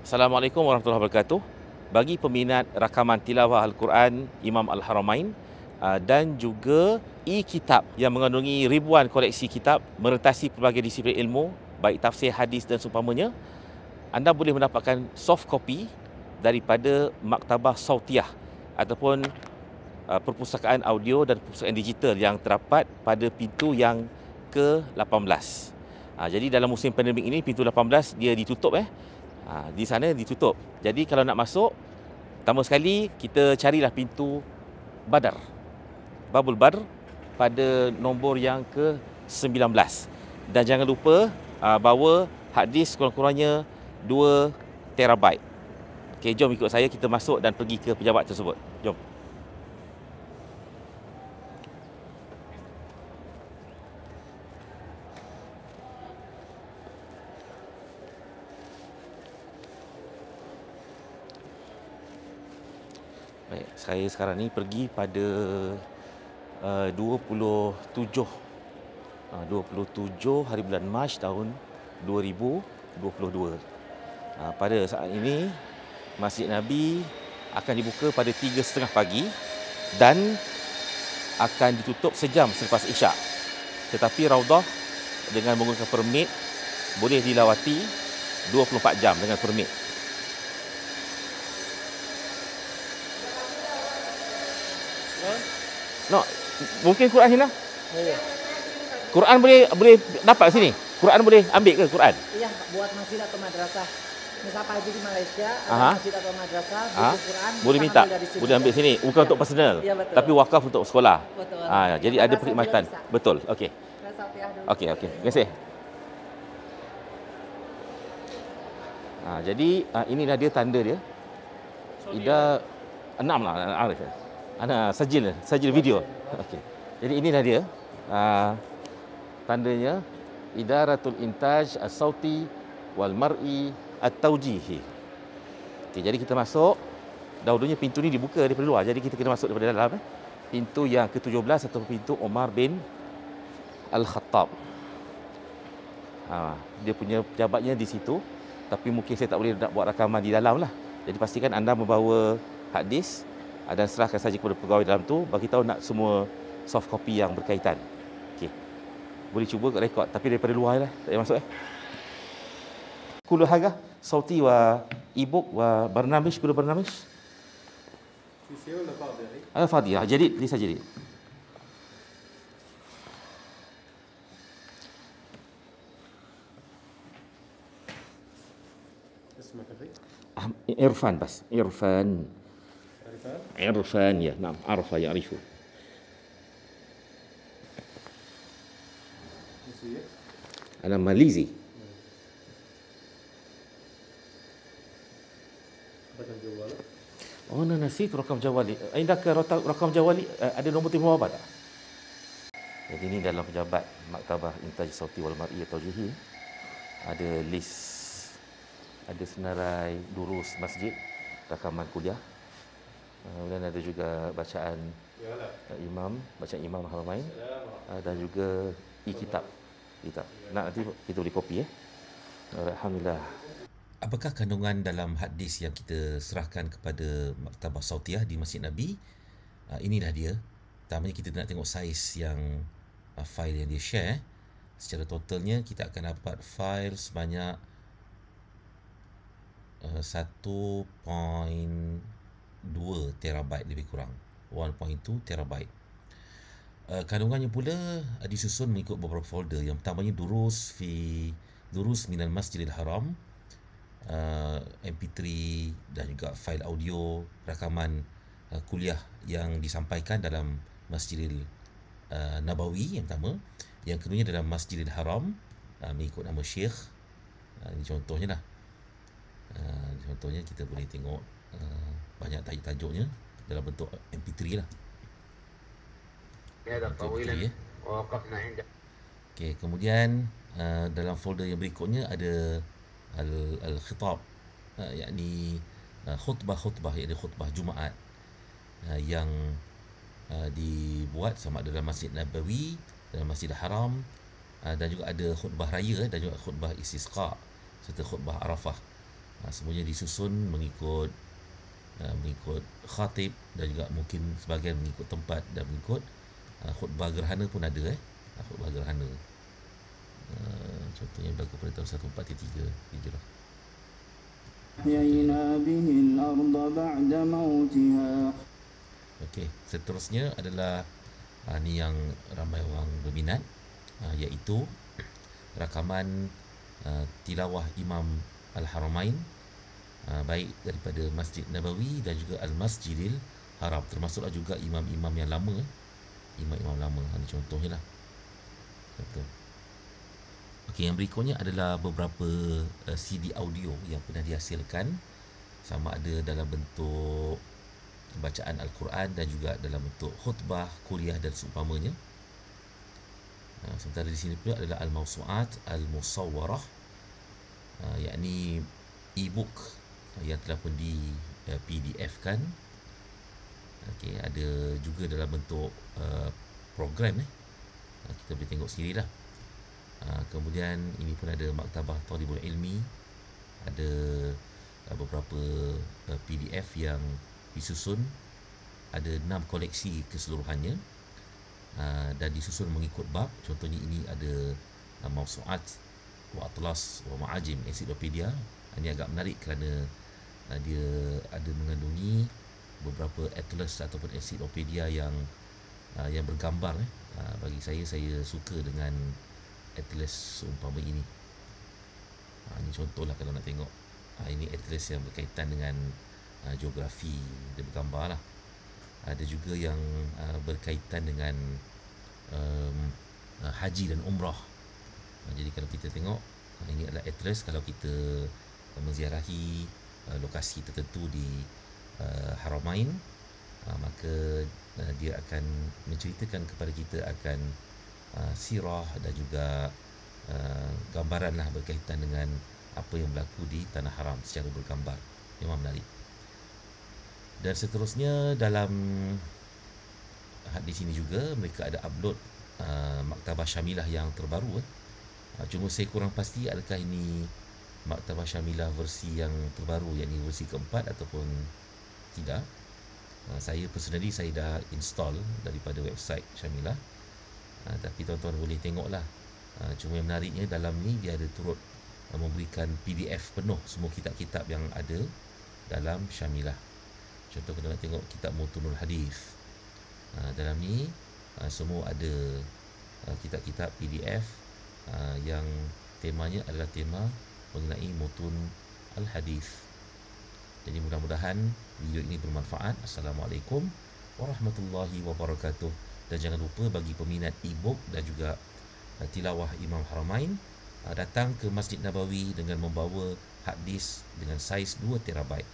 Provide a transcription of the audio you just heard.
Assalamualaikum warahmatullahi wabarakatuh. Bagi peminat rakaman tilawah Al-Quran Imam Al-Haramain dan juga e-kitab yang mengandungi ribuan koleksi kitab merentasi pelbagai disiplin ilmu, baik tafsir, hadis dan seumpamanya, anda boleh mendapatkan soft copy daripada Maktabah Sautiah ataupun perpustakaan audio dan perpustakaan digital yang terdapat pada pintu yang ke-18. Jadi dalam musim pandemik ini pintu 18 dia ditutup di sana ditutup. Jadi kalau nak masuk, pertama sekali kita carilah pintu Badar, Babul Badr pada nombor yang ke-19. Dan jangan lupa bawa hard disk kurang-kurangnya 2 terabyte. Okey, jom ikut saya kita masuk dan pergi ke pejabat tersebut. Jom. Baik, saya sekarang ni pergi pada 27 hari bulan Mac tahun 2022. Pada saat ini Masjid Nabi akan dibuka pada 3:30 pagi dan akan ditutup sejam selepas Isyak. Tetapi Raudah dengan menggunakan permit boleh dilawati 24 jam dengan permit. No, mungkin Quran sini lah. Quran boleh dapat sini. Quran boleh ambil ke Quran? Iya, buat masjid atau madrasah. Misal Pak Haji di Malaysia, ada masjid atau madrasah, butuh Quran, boleh minta, boleh ambil sini. Bukan untuk personal, ya, betul. tapi wakaf untuk sekolah. Betul. Jadi ada perkhidmatan. Betul, okey. Okey. Terima kasih. Jadi inilah dia tanda dia. Ida 6 lah, Arif. Ana sajil video. Okey. Jadi inilah dia. Tandanya Idaratul Intaj As-Sauti wal Mar'i At-Taujihi. Okey, jadi kita masuk. Dahulunya pintu ni dibuka daripada luar. Jadi kita kena masuk daripada dalam. Pintu yang ke-17 atau pintu Umar bin Al-Khattab. Dia punya pejabatnya di situ. Tapi mungkin saya tak boleh nak buat rakaman di dalam lah. Jadi pastikan anda membawa hard disk dan serahkan saja kepada pegawai dalam tu, bagi tahu nak semua soft copy yang berkaitan. Okey. Boleh cuba rekod tapi daripada luar lah, tak payah masuk Kullu haga sauti wa e-book wa barnamish, kullu barnamish. Fadiyah. Jadi ليس جديد. اسمك أخي؟ إرفان بس. عرفان يا نعم، عرف يعرفه. أنا ماليزي. رقم جوالك؟ أنا نسيت رقم جوالي. عندك رقم جوالي؟ ada nombor telefon apa tak? Jadi ini dalam pejabat Maktabah Intaj Sauti wal Mar'i At-Taujihi. Ada list, ada senarai durus masjid, rakaman kuliah. Kemudian ada juga bacaan bacaan Imam Al-Haramain dan juga e-kitab. Nanti kita boleh kopi Alhamdulillah. Apakah kandungan dalam hadis yang kita serahkan kepada Maktabah Sautiah di Masjid Nabi? Inilah dia. Pertamanya kita nak tengok saiz yang file yang dia share. Secara totalnya kita akan dapat file sebanyak 1.2 terabyte lebih kurang, 1.2 terabyte. Kandungannya pula disusun mengikut beberapa folder. Yang pertamanya durus minal Masjidil Haram, MP3 dan juga file audio rakaman kuliah yang disampaikan dalam Masjidil Nabawi yang pertama. Yang keduanya dalam Masjidil Haram mengikut nama Syekh. Ini contohnya lah. Contohnya kita boleh tengok banyak tajuk-tajuknya dalam bentuk MP3 lah. MP3 Okey, kemudian dalam folder yang berikutnya ada Al-Khitab, yakni khutbah-khutbah, iaitu khutbah Jumaat yang dibuat sama ada dalam Masjid Nabawi, dalam Masjidil Haram, dan juga ada khutbah raya dan juga khutbah istisqa serta khutbah Arafah. Semuanya disusun mengikut khatib, dan juga mungkin sebahagian mengikut tempat dan mengikut khutbah gerhana pun ada. Khutbah gerhana contohnya berlaku pada tahun 1433 Hijrah. Okey, seterusnya adalah ni yang ramai orang berminat, iaitu rakaman tilawah Imam Al-Haramain, baik daripada Masjid Nabawi dan juga Al-Masjidil Haram, termasuklah juga imam-imam yang lama. Imam-imam lama, ini contohnya lah. Contoh. Okey, yang berikutnya adalah beberapa CD audio yang pernah dihasilkan, sama ada dalam bentuk bacaan Al-Quran dan juga dalam bentuk khutbah, kuliah dan seumpamanya. Sementara di sini pula adalah Al-Mawsu'at Al-Musawwarah, yakni e-book yang telah pun di PDF-kan. Okey, ada juga dalam bentuk program. Kita boleh tengok sendirilah. Kemudian ini pun ada Maktabah Talibul Ilmi, ada beberapa PDF yang disusun, ada 6 koleksi keseluruhannya, dan disusun mengikut bab. Contohnya ini ada Mawsu'at wa Atlas wa Ma'ajim, ensiklopedia. Ini agak menarik kerana dia ada mengandungi beberapa atlas ataupun ensiklopedia yang bergambar. Bagi saya suka dengan atlas seumpama ini. Ini contohlah kalau nak tengok. Ini atlas yang berkaitan dengan geografi, dia bergambar lah. Ada juga yang berkaitan dengan haji dan umrah. Jadi kalau kita tengok, ini adalah atlas kalau kita menziarahi lokasi tertentu di Haramain, maka dia akan menceritakan kepada kita akan sirah dan juga gambaran lah berkaitan dengan apa yang berlaku di Tanah Haram secara bergambar. Memang menarik. Dan seterusnya dalam di sini juga mereka ada upload Maktabah Syamilah yang terbaru. Cuma saya kurang pasti adakah ini Maktabah Syamilah versi yang terbaru, yakni versi keempat ataupun tidak. Saya personally saya dah install daripada website Syamilah, tapi tuan-tuan boleh tengoklah. Cuma yang menariknya dalam ni dia ada turut memberikan PDF penuh semua kitab-kitab yang ada dalam Syamilah. Contoh kalau nak tengok kitab Mutunul Hadis, dalam ni semua ada kitab-kitab PDF yang temanya adalah tema mengenai Mutun Al-Hadis. Jadi mudah-mudahan video ini bermanfaat. Assalamualaikum warahmatullahi wabarakatuh. Dan jangan lupa bagi peminat e-book dan juga tilawah Imam Haramain, datang ke Masjid Nabawi dengan membawa hard disk dengan saiz 2 terabyte.